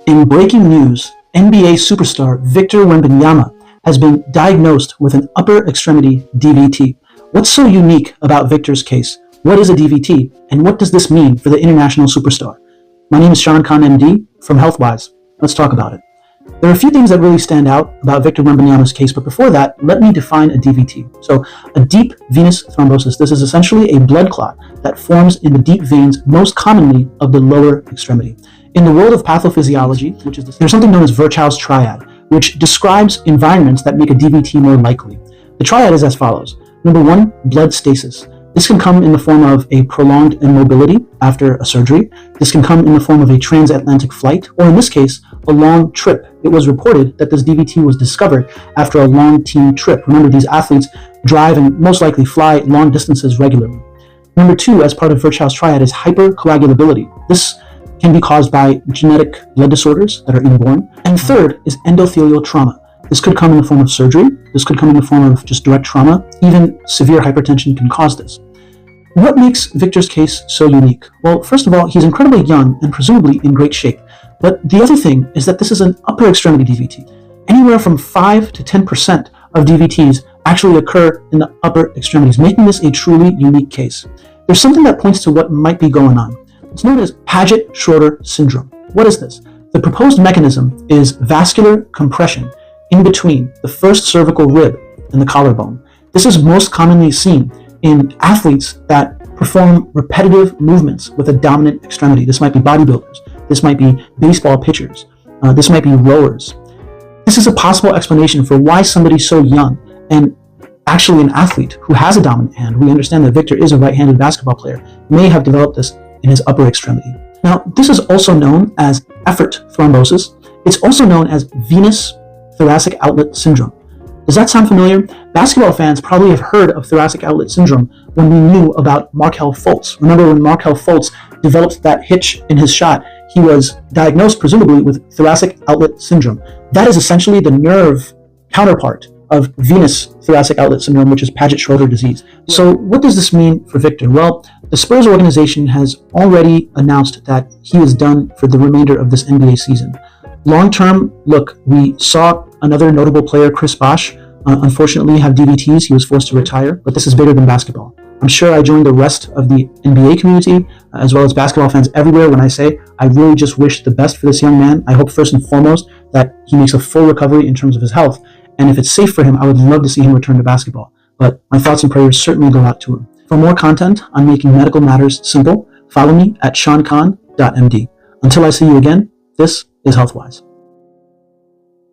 In breaking news, NBA superstar Victor Wembanyama has been diagnosed with an upper extremity DVT. What's so unique about Victor's case? What is a DVT, and what does this mean for the international superstar? My name is Sean Khan, MD, from HealthWise. Let's talk about it. There are a few things that really stand out about Victor Wembanyama's case, but before that, let me define a DVT. So, a deep venous thrombosis. This is essentially a blood clot that forms in the deep veins, most commonly of the lower extremity. In the world of pathophysiology, there's something known as Virchow's triad, which describes environments that make a DVT more likely. The triad is as follows. Number one, blood stasis. This can come in the form of a prolonged immobility after a surgery. This can come in the form of a transatlantic flight, or in this case, a long trip. It was reported that this DVT was discovered after a long team trip. Remember, these athletes drive and most likely fly long distances regularly. Number two, as part of Virchow's triad, is hypercoagulability. This can be caused by genetic blood disorders that are inborn. And third is endothelial trauma. This could come in the form of surgery. This could come in the form of just direct trauma. Even severe hypertension can cause this. What makes Victor's case so unique? Well, first of all, he's incredibly young and presumably in great shape. But the other thing is that this is an upper extremity DVT. Anywhere from 5 to 10% of DVTs actually occur in the upper extremities, making this a truly unique case. There's something that points to what might be going on. It's known as Paget-Schroeder syndrome. What is this? The proposed mechanism is vascular compression in between the first cervical rib and the collarbone. This is most commonly seen in athletes that perform repetitive movements with a dominant extremity. This might be bodybuilders. This might be baseball pitchers. This might be rowers. This is a possible explanation for why somebody so young and actually an athlete who has a dominant hand, we understand that Victor is a right-handed basketball player, may have developed this in his upper extremity. Now, this is also known as effort thrombosis. It's also known as venous thoracic outlet syndrome. Does that sound familiar? Basketball fans probably have heard of thoracic outlet syndrome when we knew about Markelle Fultz. Remember when Markelle Fultz developed that hitch in his shot, he was diagnosed presumably with thoracic outlet syndrome. That is essentially the nerve counterpart of venous thoracic outlet syndrome, which is Paget-Schroeder disease. So what does this mean for Victor? Well, the Spurs organization has already announced that he is done for the remainder of this NBA season. Long-term, look, we saw another notable player, Chris Bosh, unfortunately have DVTs. He was forced to retire, but this is bigger than basketball. I'm sure I join the rest of the NBA community, as well as basketball fans everywhere, when I say I really just wish the best for this young man. I hope first and foremost that he makes a full recovery in terms of his health. And if it's safe for him, I would love to see him return to basketball. But my thoughts and prayers certainly go out to him. For more content on making medical matters simple, follow me at seankhan.md. Until I see you again, this is HealthWise.